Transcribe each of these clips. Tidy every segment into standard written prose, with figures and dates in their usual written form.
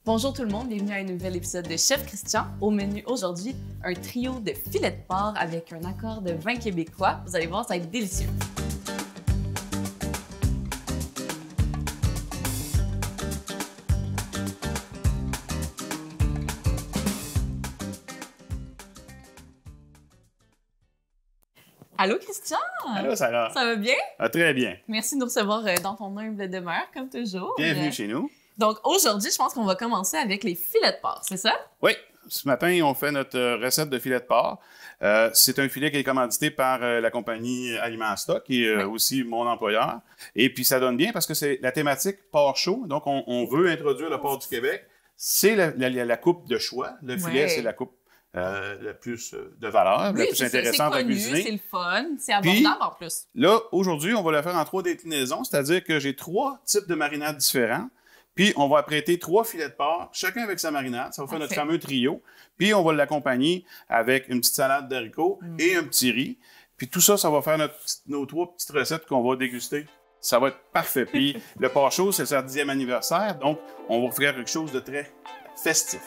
Bonjour tout le monde, bienvenue à un nouvel épisode de Chef Christian. Au menu aujourd'hui, un trio de filets de porc avec un accord de vin québécois. Vous allez voir, ça va être délicieux. Allô Christian! Allô Sarah! Ça va bien? Très bien. Merci de nous recevoir dans ton humble demeure, comme toujours. Bienvenue chez nous. Donc aujourd'hui, je pense qu'on va commencer avec les filets de porc, c'est ça? Oui, ce matin, on fait notre recette de filet de porc. C'est un filet qui est commandité par la compagnie Aliments Stock, qui est aussi mon employeur. Et puis ça donne bien parce que c'est la thématique porc chaud. Donc on veut introduire le porc du Québec. C'est la coupe de choix. Le filet, c'est la coupe la plus de valeur, la plus intéressante à cuisiner. C'est le fun, c'est abordable en plus. Là, aujourd'hui, on va le faire en 3 déclinaisons, c'est-à-dire que j'ai 3 types de marinades différents. Puis, on va apprêter 3 filets de porc, chacun avec sa marinade. Ça va faire notre fameux trio. Puis, on va l'accompagner avec une petite salade d'haricots et un petit riz. Puis, tout ça, ça va faire nos 3 petites recettes qu'on va déguster. Ça va être parfait. Puis, le porc chaud, c'est son 10e anniversaire. Donc, on va faire quelque chose de très festif.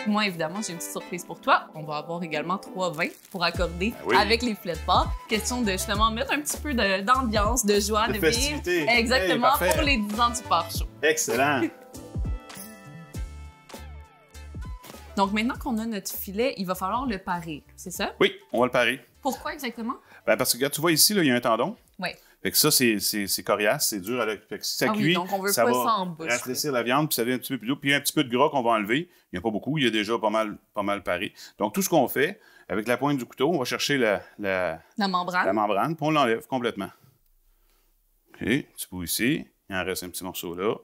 Moi, évidemment, j'ai une petite surprise pour toi. On va avoir également 3 vins pour accorder oui, avec les filets de porc. Question de justement mettre un petit peu d'ambiance, de joie, de festivité. vivre. Exactement, hey, pour les 10 ans du porc chaud. Excellent! Donc, maintenant qu'on a notre filet, il va falloir le parer, c'est ça? Oui, on va le parer. Pourquoi exactement? Ben parce que, regarde, tu vois ici, là, il y a un tendon. Oui. Fait que ça, c'est coriace, c'est dur. Fait que si ça cuit, donc on veut ça pas va ça en bouche, rafraîchir la viande, puis ça devient un petit peu plus doux. Puis il y a un petit peu de gras qu'on va enlever. Il n'y a pas beaucoup, il y a déjà pas mal paré. Donc tout ce qu'on fait, avec la pointe du couteau, on va chercher la membrane, puis on l'enlève complètement. OK, petit bout ici. Il en reste un petit morceau là.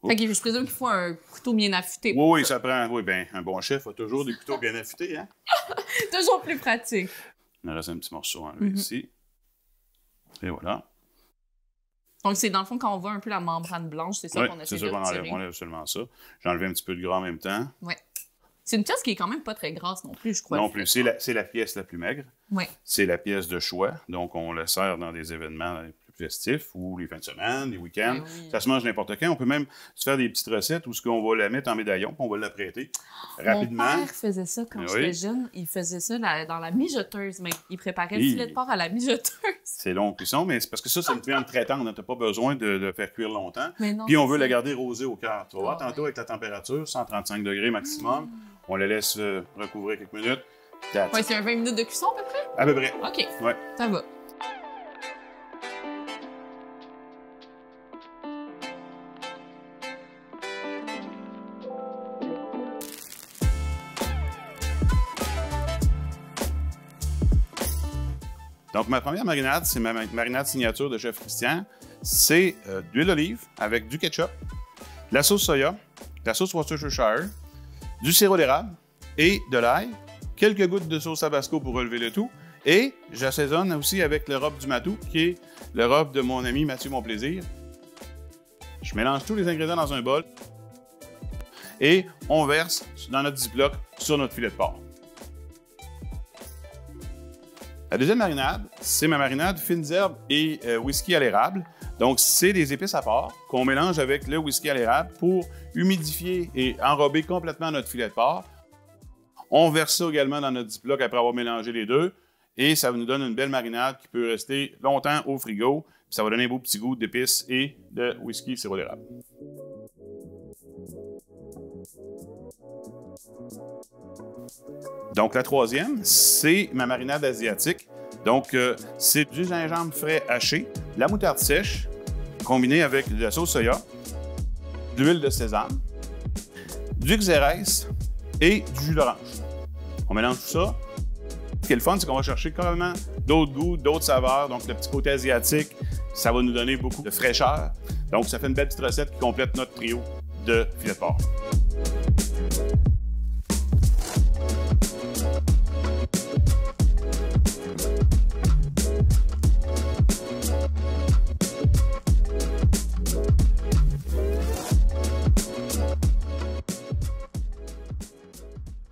Fait que je présume qu'il faut un couteau bien affûté. Oui, ça prend. Oui, bien, un bon chef a toujours des couteaux bien affûtés, hein? Toujours plus pratique. Il en reste un petit morceau enlevé ici. Et voilà. Donc, c'est dans le fond, quand on voit un peu la membrane blanche, c'est ça qu'on essaie de retirer. C'est ça qu'on enlève seulement ça. J'ai enlevé un petit peu de gras en même temps. Oui. C'est une pièce qui est quand même pas très grasse non plus, je crois. Non plus. C'est la pièce la plus maigre. Oui. C'est la pièce de choix. Donc, on la sert dans des événements plus festifs ou les fins de semaine, les week-ends. Oui. Ça se mange n'importe quand. On peut même se faire des petites recettes où on va la mettre en médaillon puis on va l'apprêter rapidement. Mon père faisait ça quand j'étais jeune. Il faisait ça dans la mijoteuse. Mais il préparait le filet de porc à la mijoteuse. C'est long cuisson, mais c'est parce que ça, c'est une viande très tendre. Tu n'as pas besoin de le faire cuire longtemps. Non, puis on veut la garder rosée au cœur. Tu vas voir tantôt avec la température, 135 degrés maximum. On la laisse recouvrir quelques minutes. Oui, c'est un 20 minutes de cuisson à peu près? À peu près. OK. Ouais. Ça va. Donc, ma première marinade, c'est ma marinade signature de Chef Christian. C'est d'huile d'olive avec du ketchup, de la sauce soya, de la sauce Worcestershire, du sirop d'érable et de l'ail, quelques gouttes de sauce tabasco pour relever le tout. Et j'assaisonne aussi avec le rhum du matou, qui est le rhum de mon ami Mathieu Monplaisir. Je mélange tous les ingrédients dans un bol et on verse dans notre ziploc sur notre filet de porc. La deuxième marinade, c'est ma marinade fines herbes et whisky à l'érable. Donc, c'est des épices à part qu'on mélange avec le whisky à l'érable pour humidifier et enrober complètement notre filet de porc. On verse ça également dans notre ziploc après avoir mélangé les deux et ça nous donne une belle marinade qui peut rester longtemps au frigo. Puis ça va donner un beau petit goût d'épices et de whisky sirop d'érable. Donc, la troisième, c'est ma marinade asiatique. Donc, c'est du gingembre frais haché, de la moutarde sèche, combinée avec de la sauce soya, de l'huile de sésame, du xérès et du jus d'orange. On mélange tout ça. Ce qui est le fun, c'est qu'on va chercher carrément d'autres goûts, d'autres saveurs. Donc, le petit côté asiatique, ça va nous donner beaucoup de fraîcheur. Donc, ça fait une belle petite recette qui complète notre trio de filet de porc.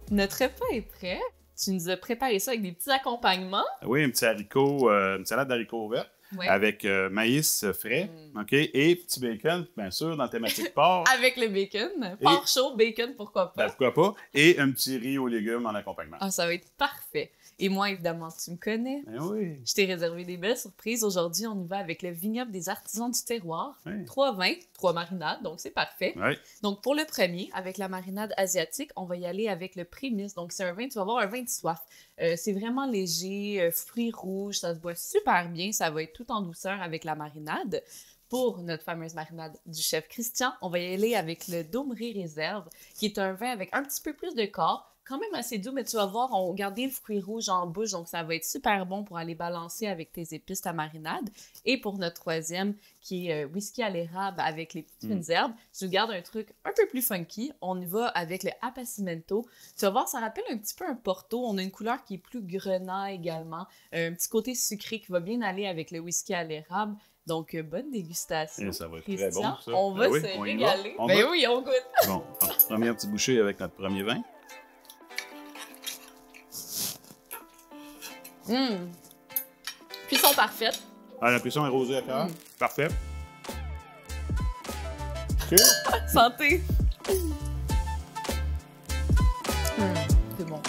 Notre repas est prêt. Tu nous as préparé ça avec des petits accompagnements. Oui, un petit haricot, une salade d'haricots verts. Ouais. avec maïs frais, OK? Et petit bacon, bien sûr, dans la thématique porc. Avec le bacon. Porc chaud, bacon, pourquoi pas. Ben, pourquoi pas? Et un petit riz aux légumes en accompagnement. Ah, ça va être parfait. Et moi, évidemment, tu me connais. Ben oui. Je t'ai réservé des belles surprises. Aujourd'hui, on y va avec le vignoble des artisans du terroir. Oui. 3 vins, 3 marinades, donc c'est parfait. Oui. Donc, pour le premier, avec la marinade asiatique, on va y aller avec le prémisse. Donc, c'est un vin, tu vas avoir un vin de soif. C'est vraiment léger, fruits rouges, ça se boit super bien. Ça va être tout en douceur avec la marinade. Pour notre fameuse marinade du chef Christian, on va y aller avec le Domery Réserve, qui est un vin avec un petit peu plus de corps, quand même assez doux, mais tu vas voir, on garde bien le fruit rouge en bouche, donc ça va être super bon pour aller balancer avec tes épices ta marinade. Et pour notre troisième, qui est whisky à l'érable avec les petites fines herbes, tu gardes un truc un peu plus funky. On y va avec le Appassimento. Tu vas voir, ça rappelle un petit peu un Porto. On a une couleur qui est plus grenat également, un petit côté sucré qui va bien aller avec le whisky à l'érable. Donc, bonne dégustation. Et ça va être Christian, très bon, ça. on va Ben oui, se on y régaler. va. On Ben va. oui, on goûte. Bon, première petite bouchée avec notre premier vin. Cuisson parfaite. Ah, la cuisson est rosée à cœur. Parfait. OK. Santé. C'est bon.